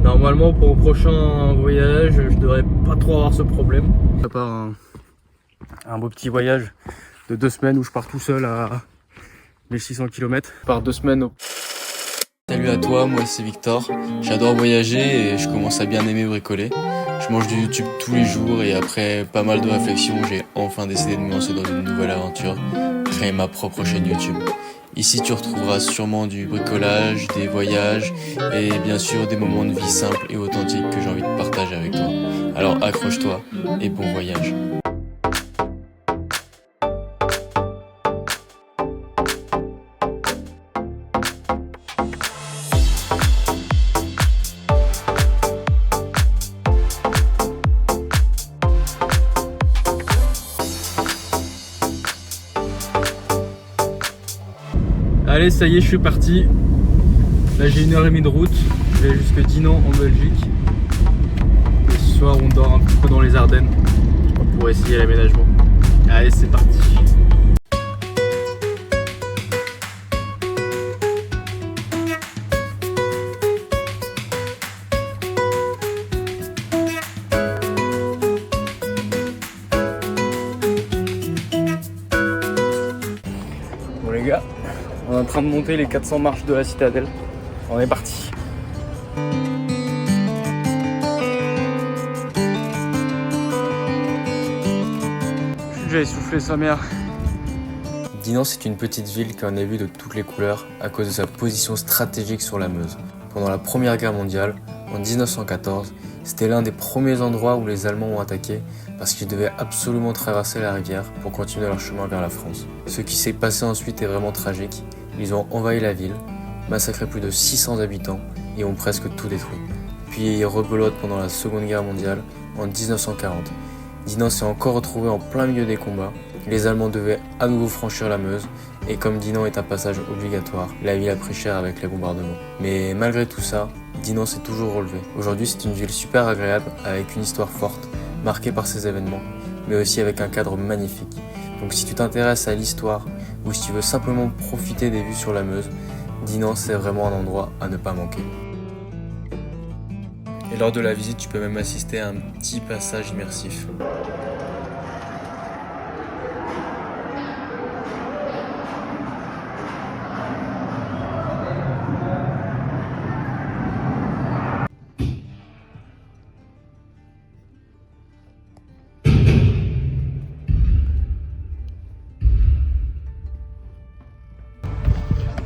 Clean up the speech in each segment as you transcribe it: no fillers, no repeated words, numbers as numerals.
Normalement pour le prochain voyage, je devrais pas trop avoir ce problème. Je prépare un beau petit voyage de 2 semaines où je pars tout seul à 1600 km. Je pars 2 semaines au... Salut à toi, moi c'est Victor. J'adore voyager et je commence à bien aimer bricoler. Je mange du YouTube tous les jours et après pas mal de réflexions, j'ai enfin décidé de me lancer dans une nouvelle aventure, créer ma propre chaîne YouTube. Ici tu retrouveras sûrement du bricolage, des voyages et bien sûr des moments de vie simples et authentiques que j'ai envie de partager avec toi. Alors accroche-toi et bon voyage. Allez, ça y est, je suis parti. Là, j'ai 1h30 de route. Je vais jusque Dinan en Belgique. Et ce soir, on dort un petit peu dans les Ardennes pour essayer l'aménagement. Allez, c'est parti. Bon les gars, on est en train de monter les 400 marches de la citadelle. On est parti. Je suis déjà essoufflé sa mère. Dinan, c'est une petite ville qui en a vu de toutes les couleurs à cause de sa position stratégique sur la Meuse. Pendant la Première Guerre mondiale, en 1914, c'était l'un des premiers endroits où les Allemands ont attaqué parce qu'ils devaient absolument traverser la rivière pour continuer leur chemin vers la France. Ce qui s'est passé ensuite est vraiment tragique. Ils ont envahi la ville, massacré plus de 600 habitants et ont presque tout détruit. Puis rebelote pendant la Seconde Guerre mondiale en 1940. Dinan s'est encore retrouvé en plein milieu des combats. Les Allemands devaient à nouveau franchir la Meuse et comme Dinan est un passage obligatoire, la ville a pris cher avec les bombardements. Mais malgré tout ça, Dinan s'est toujours relevé. Aujourd'hui, c'est une ville super agréable avec une histoire forte, marquée par ces événements, mais aussi avec un cadre magnifique. Donc si tu t'intéresses à l'histoire ou si tu veux simplement profiter des vues sur la Meuse, Dinan c'est vraiment un endroit à ne pas manquer. Et lors de la visite, tu peux même assister à un petit passage immersif.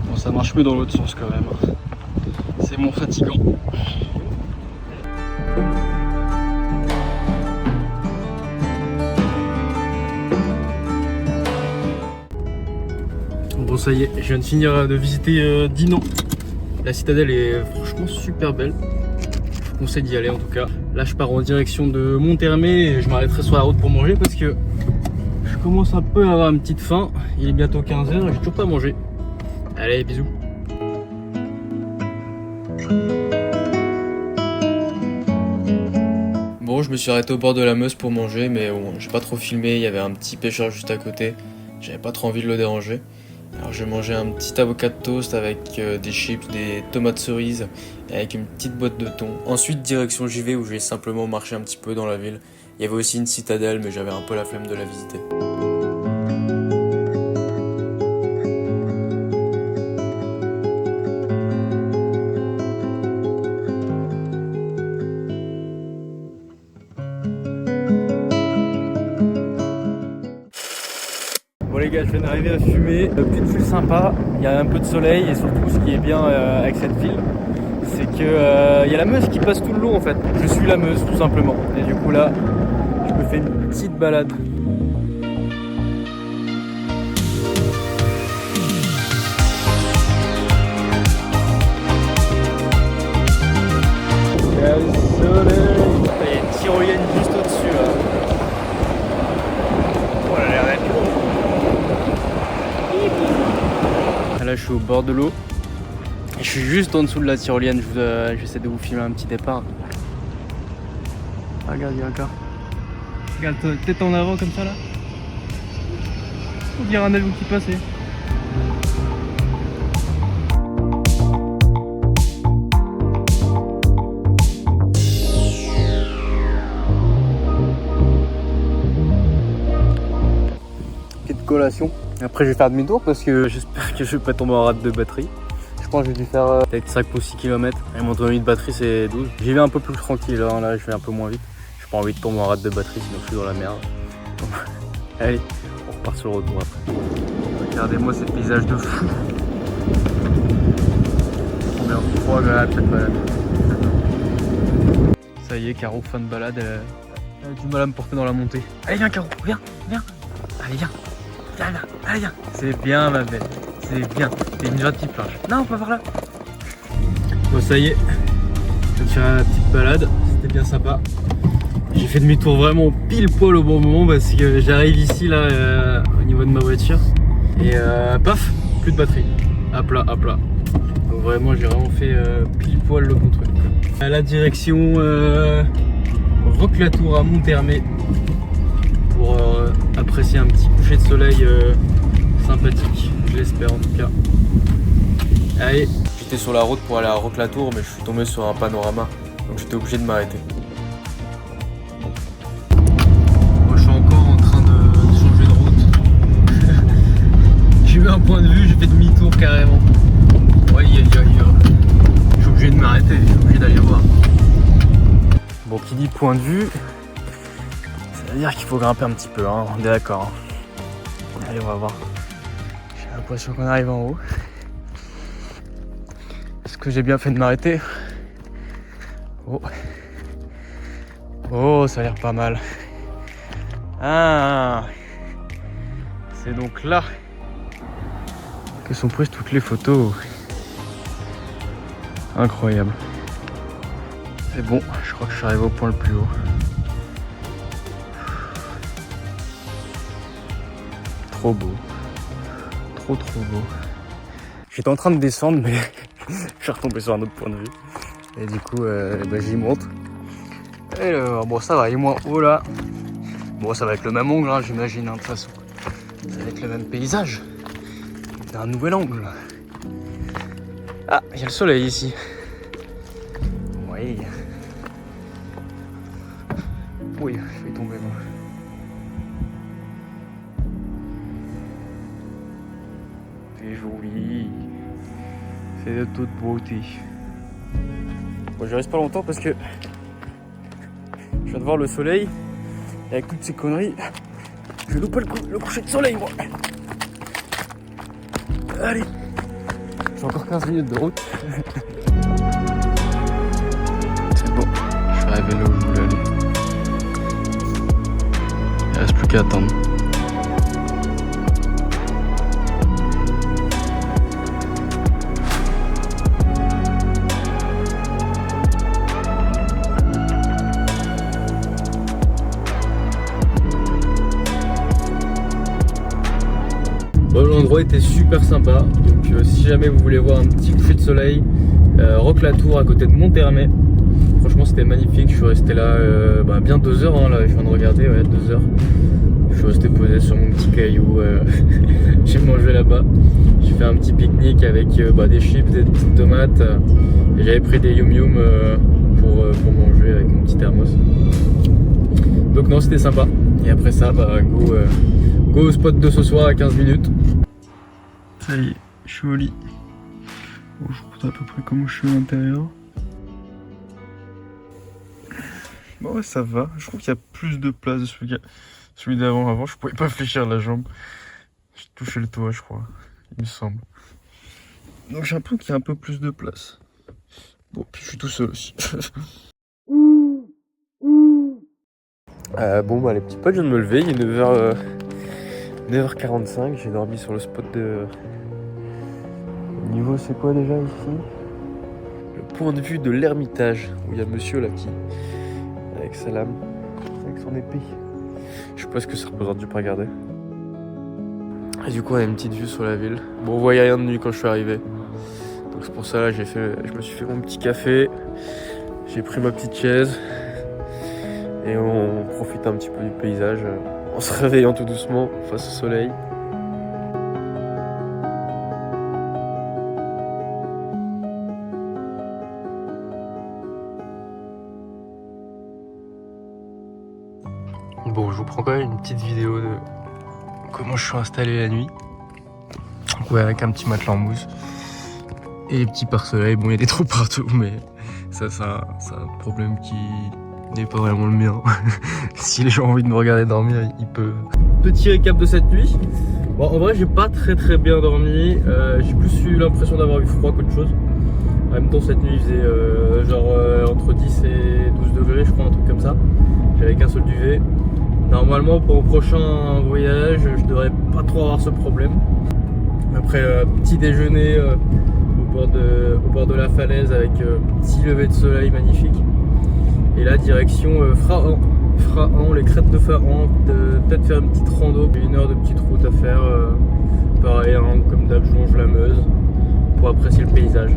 Bon, ça marche mieux dans l'autre sens quand même. C'est moins fatigant. Bon, ça y est, je viens de finir de visiter Dinan. La citadelle est franchement super belle. Je vous conseille d'y aller en tout cas. Là, je pars en direction de Monthermé et je m'arrêterai sur la route pour manger parce que je commence un peu à avoir une petite faim. Il est bientôt 15h et j'ai toujours pas mangé. Allez, bisous. Bon, je me suis arrêté au bord de la Meuse pour manger, mais bon, j'ai pas trop filmé, il y avait un petit pêcheur juste à côté. J'avais pas trop envie de le déranger. Alors j'ai mangé un petit avocat de toast avec des chips, des tomates cerises et avec une petite boîte de thon. Ensuite direction JV où j'ai simplement marché un petit peu dans la ville. Il y avait aussi une citadelle mais j'avais un peu la flemme de la visiter. Bon les gars, je viens d'arriver à fumer, petite ville sympa, il y a un peu de soleil et surtout ce qui est bien avec cette ville, c'est que y a la Meuse qui passe tout le long en fait. Je suis la Meuse tout simplement et du coup là, je me fais une petite balade. Il y a le soleil. Il y a une tyrolienne juste au-dessus là. Oh, elle a l'air d'être longue. Là je suis au bord de l'eau et je suis juste en dessous de la tyrolienne. J'essaie de vous filmer un petit départ. Ah, regarde, il y a un gars. Regarde, tête en avant comme ça là. On dirait un avion qui passait. collation. Après je vais faire demi-tour parce que j'espère que je vais pas tomber en rate de batterie. Je pense que j'ai dû faire peut-être 5 ou 6 km. Et mon autonomie de batterie c'est 12. J'y vais un peu plus tranquille, hein. Là je vais un peu moins vite. J'ai pas envie de tomber en rate de batterie sinon je suis dans la merde. Allez, on repart sur le retour après. Regardez-moi ces paysages de fou. Combien de fois agréable cette balade. Ça y est, Caro, fin de balade, elle a du mal à me porter dans la montée. Allez viens Caro, viens. Allez viens. Allez viens. C'est bien ma belle, c'est bien. T'es une gentille planche. Non, pas par là. Bon ça y est, je vais faire la petite balade, c'était bien sympa. J'ai fait demi-tour vraiment pile poil au bon moment parce que j'arrive ici là au niveau de ma voiture et paf, plus de batterie, à plat. Donc vraiment j'ai vraiment fait pile poil le bon truc. À la direction Roque-la-Tour à Monthermé pour apprécier un petit coucher de soleil sympathique, je l'espère en tout cas. Allez. J'étais sur la route pour aller à Roque-la-Tour, mais je suis tombé sur un panorama, donc j'étais obligé de m'arrêter. Moi je suis encore en train de changer de route. J'ai eu un point de vue, j'ai fait demi-tour carrément. Ouais, je suis obligé de m'arrêter, je suis obligé d'aller voir. Bon, qui dit point de vue, ça veut dire qu'il faut grimper un petit peu, hein, on est d'accord. Hein. Allez, on va voir. J'ai l'impression qu'on arrive en haut. Est-ce que j'ai bien fait de m'arrêter? Oh, ça a l'air pas mal. Ah, c'est donc là que sont prises toutes les photos. Incroyable. C'est bon, je crois que je suis arrivé au point le plus haut. Trop beau. Trop beau. J'étais en train de descendre mais je suis retombé sur un autre point de vue. Et du coup j'y monte. Et bon ça va, il est moins haut là. Bon ça va être le même angle hein, j'imagine hein, de toute façon. Ça va être le même paysage. Un nouvel angle. Ah, il y a le soleil ici. Oui. Oui, je vais tomber moi. C'est joli. C'est de toute beauté. Bon, je reste pas longtemps parce que je viens de voir le soleil. Et avec toutes ces conneries, je vais louper le coucher de soleil moi. Allez. J'ai encore 15 minutes de route. C'est bon, je suis arrivé là où je voulais aller. Il reste plus qu'à attendre. Bon, l'endroit était super sympa, donc si jamais vous voulez voir un petit coucher de soleil, Roque-la-Tour à côté de Monthermé. Franchement c'était magnifique, je suis resté là bien 2 heures, hein, là je viens de regarder, ouais 2 heures. Je suis resté posé sur mon petit caillou, j'ai mangé là-bas. J'ai fait un petit pique-nique avec des chips, des petites tomates, et j'avais pris des yum yum pour manger avec mon petit thermos. Donc non c'était sympa, et après ça go au spot de ce soir à 15 minutes. Ça y est, je suis au lit. Bon, je vous montre à peu près comment je suis à l'intérieur. Bon ouais ça va, je trouve qu'il y a plus de place de celui d'avant. Avant je pouvais pas fléchir la jambe. J'ai touché le toit je crois, il me semble. Donc j'ai l'impression qu'il y a un peu plus de place. Bon puis je suis tout seul aussi. Les petits potes, je viens de me lever, il est 9h45, j'ai dormi sur le spot de... Niveau c'est quoi déjà ici? Le point de vue de l'ermitage, où il y a monsieur là qui... avec sa lame, avec son épée. Je sais pas ce que ça représente, j'ai pas regardé. Et du coup on a une petite vue sur la ville. Bon on voyait rien de nuit quand je suis arrivé. Donc c'est pour ça là je me suis fait mon petit café, j'ai pris ma petite chaise. Et on profite un petit peu du paysage en se réveillant tout doucement face au soleil. Bon, je vous prends quand même une petite vidéo comment je suis installé la nuit. Ouais, avec un petit matelas en mousse. Et les petits pare-soleil. Bon, il y a des trous partout, mais ça, c'est un problème qui n'est pas vraiment le mien. Si les gens ont envie de me regarder dormir, ils peuvent. Petit récap de cette nuit. Bon, en vrai, j'ai pas très bien dormi. J'ai plus eu l'impression d'avoir eu froid qu'autre chose. En même temps, cette nuit, il faisait entre 10 et 12 degrés, je crois, un truc comme ça. J'avais qu'un seul duvet. Normalement, pour le prochain voyage, je devrais pas trop avoir ce problème. Après, petit déjeuner au bord de la falaise avec petit lever de soleil magnifique. Et là, direction Frahan, les crêtes de Frahan. Peut-être faire une petite rando, 1 heure de petite route à faire. Pareil, hein, comme d'hab, je longe la Meuse pour apprécier le paysage.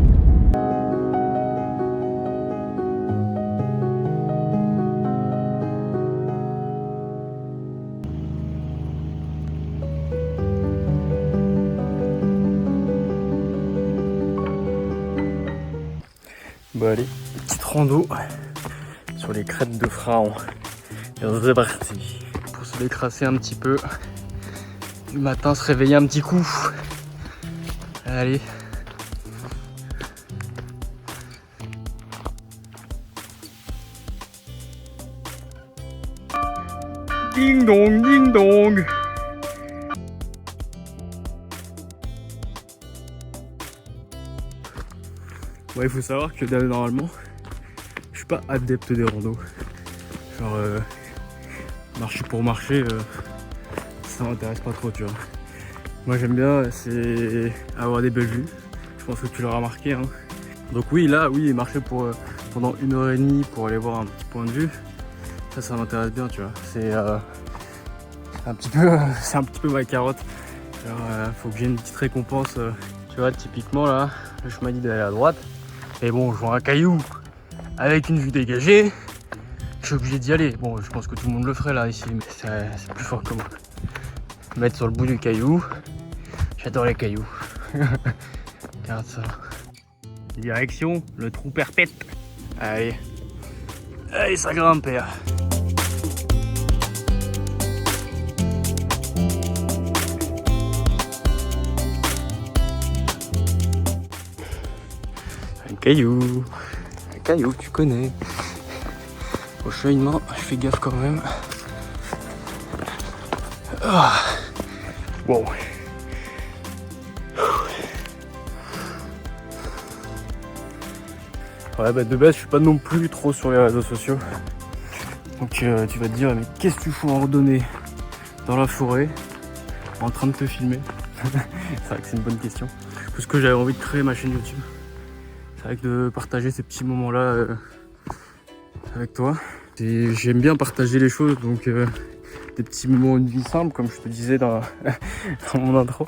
Bon allez, petite rando sur les crêtes de Frahan. C'est parti. Pour se décrasser un petit peu. Du matin, se réveiller un petit coup. Allez. Ding dong, ding dong. Ouais, il faut savoir que normalement, je suis pas adepte des randos. Genre, marcher pour marcher, ça m'intéresse pas trop, tu vois. Moi, j'aime bien, c'est avoir des belles vues. Je pense que tu l'auras remarqué, hein. Donc oui, là, oui, marcher pendant 1h30 pour aller voir un petit point de vue, ça m'intéresse bien, tu vois. C'est un petit peu ma carotte. Alors, faut que j'ai une petite récompense. Tu vois, typiquement là, je m'ai dit d'aller à droite. Et bon, je vois un caillou avec une vue dégagée. Je suis obligé d'y aller. Bon, je pense que tout le monde le ferait là ici, mais c'est plus fort que moi. Mettre sur le bout du caillou. J'adore les cailloux. Regarde ça. Direction, le trou perpète. Allez. Allez, ça grimpe. Un caillou, tu connais. Au cheminement, je fais gaffe quand même. Ah. Wow. Ouais, bah de base, je suis pas non plus trop sur les réseaux sociaux. Donc tu vas te dire, mais qu'est-ce que tu fous en randonnée dans la forêt en train de te filmer? C'est vrai que c'est une bonne question. Parce que j'avais envie de créer ma chaîne YouTube. C'est vrai que de partager ces petits moments-là avec toi. J'aime bien partager les choses, donc des petits moments de vie simple, comme je te disais dans mon intro.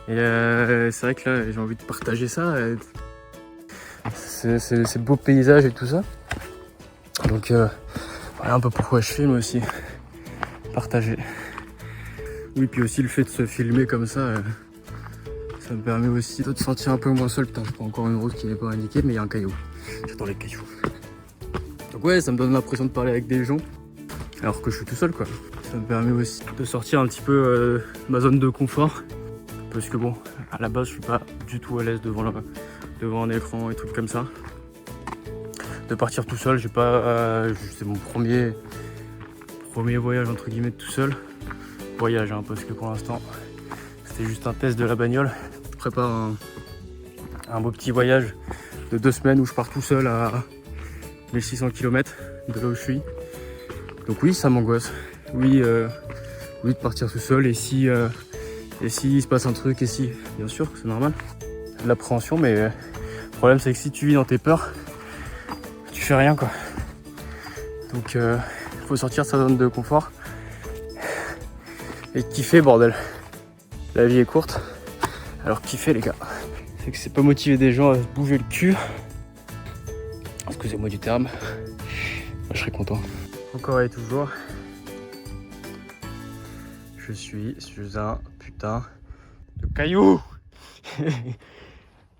Et c'est vrai que là, j'ai envie de partager ça. Ces beaux paysages et tout ça. Donc voilà un peu pourquoi je filme aussi. Partager. Oui, puis aussi le fait de se filmer comme ça. Ça me permet aussi de te sentir un peu moins seul. Putain, je prends encore une route qui n'est pas indiquée, mais il y a un caillou. J'adore les cailloux. Donc ouais, ça me donne l'impression de parler avec des gens, alors que je suis tout seul, quoi. Ça me permet aussi de sortir un petit peu de ma zone de confort. Parce que bon, à la base, je suis pas du tout à l'aise devant un écran et trucs comme ça. De partir tout seul, j'ai pas... c'est mon premier voyage, entre guillemets, tout seul. Voyage, hein, parce que pour l'instant, c'était juste un test de la bagnole. Je prépare un beau petit voyage de 2 semaines où je pars tout seul à 1600 km de là où je suis. Donc oui, ça m'angoisse. Oui, de partir tout seul. Et si il se passe un truc, et si, bien sûr, c'est normal. L'appréhension, mais le problème c'est que si tu vis dans tes peurs, tu fais rien, quoi. Donc il faut sortir de sa zone de confort et kiffer, bordel. La vie est courte, alors kiffez, les gars. C'est que c'est pas motiver des gens à se bouger le cul. Excusez-moi du terme. Moi, je serais content. Encore et toujours, je suis sur un putain de caillou.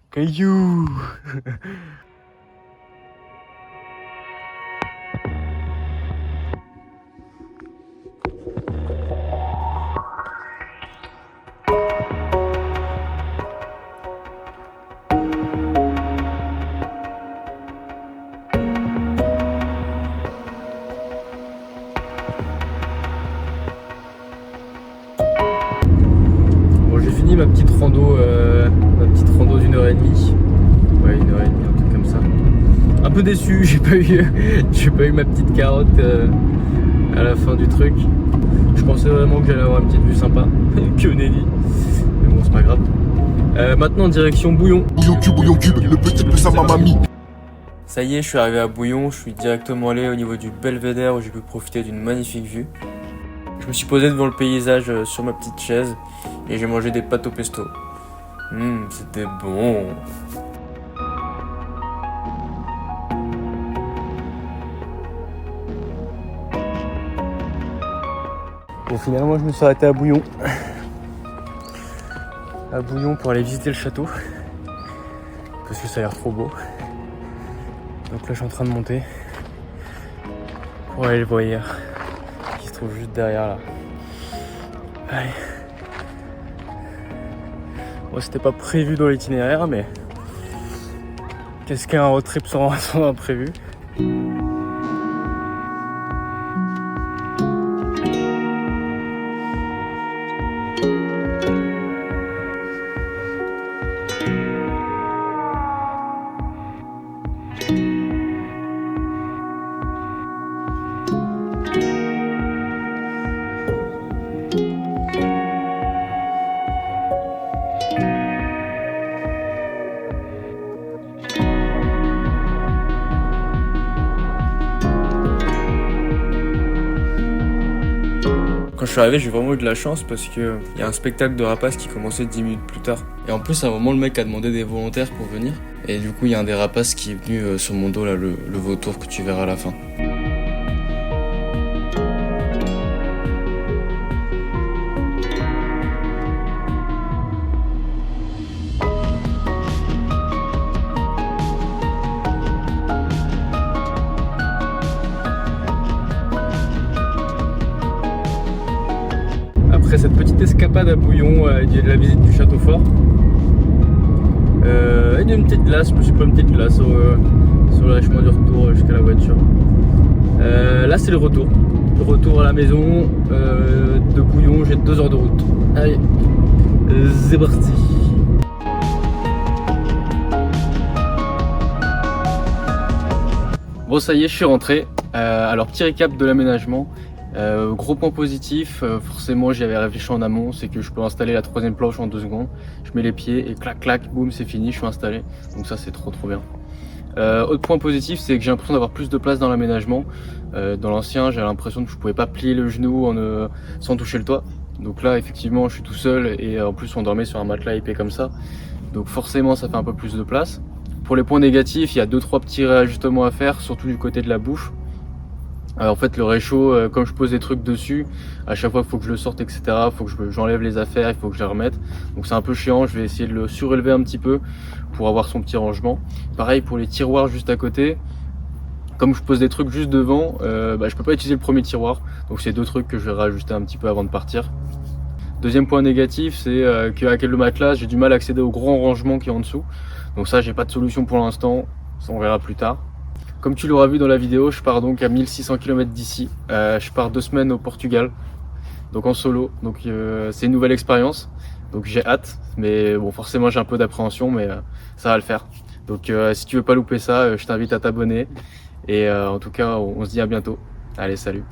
Caillou. rando, d'une heure et demie. Ouais, 1h30, un truc comme ça. Un peu déçu, j'ai pas eu ma petite carotte à la fin du truc. Je pensais vraiment que j'allais avoir une petite vue sympa, que nenni. Mais bon, c'est pas grave. Maintenant, direction Bouillon. Bouillon cube, le petit peu sa mamie. Ça y est, je suis arrivé à Bouillon, je suis directement allé au niveau du belvédère où j'ai pu profiter d'une magnifique vue. Je me suis posé devant le paysage sur ma petite chaise et j'ai mangé des pâtes au pesto. C'était bon. Bon, finalement, je me suis arrêté à Bouillon. À Bouillon pour aller visiter le château. Parce que ça a l'air trop beau. Donc là, je suis en train de monter pour aller le voir qui se trouve juste derrière là. Allez. Bon, c'était pas prévu dans l'itinéraire, mais qu'est-ce qu'un road trip sans imprévu? Quand je suis arrivé, j'ai vraiment eu de la chance parce qu'il y a un spectacle de rapaces qui commençait 10 minutes plus tard. Et en plus, à un moment, le mec a demandé des volontaires pour venir. Et du coup, il y a un des rapaces qui est venu sur mon dos, là, le vautour que tu verras à la fin. Après cette petite escapade à Bouillon, il y a de la visite du château fort. Et d'une petite glace, je me suis pris une petite glace sur le chemin du retour jusqu'à la voiture. Là c'est le retour. Le retour à la maison de Bouillon, j'ai 2 heures de route. Allez, c'est parti. Bon ça y est, je suis rentré. Alors petit récap de l'aménagement. Gros point positif, forcément j'y avais réfléchi en amont, c'est que je peux installer la 3e planche en 2 secondes. Je mets les pieds et clac clac, boum, c'est fini, je suis installé. Donc ça c'est trop bien. Autre point positif, c'est que j'ai l'impression d'avoir plus de place dans l'aménagement. Dans l'ancien, j'ai l'impression que je pouvais pas plier le genou sans toucher le toit. Donc là effectivement je suis tout seul et en plus on dormait sur un matelas épais comme ça. Donc forcément ça fait un peu plus de place. Pour les points négatifs, il y a 2-3 petits réajustements à faire, surtout du côté de la bouche. En fait le réchaud, comme je pose des trucs dessus, à chaque fois il faut que je le sorte, etc. Il faut que j'enlève les affaires, il faut que je les remette. Donc c'est un peu chiant, je vais essayer de le surélever un petit peu pour avoir son petit rangement. Pareil pour les tiroirs juste à côté. Comme je pose des trucs juste devant, je peux pas utiliser le premier tiroir. Donc c'est 2 trucs que je vais rajouter un petit peu avant de partir. Deuxième point négatif, c'est qu'avec le matelas, j'ai du mal à accéder au grand rangement qui est en dessous. Donc ça, j'ai pas de solution pour l'instant, ça on verra plus tard. Comme tu l'auras vu dans la vidéo, je pars donc à 1600 km d'ici. Je pars 2 semaines au Portugal, donc en solo. Donc c'est une nouvelle expérience. Donc j'ai hâte, mais bon, forcément j'ai un peu d'appréhension, mais ça va le faire. Donc si tu veux pas louper ça, je t'invite à t'abonner. Et en tout cas, on se dit à bientôt. Allez, salut.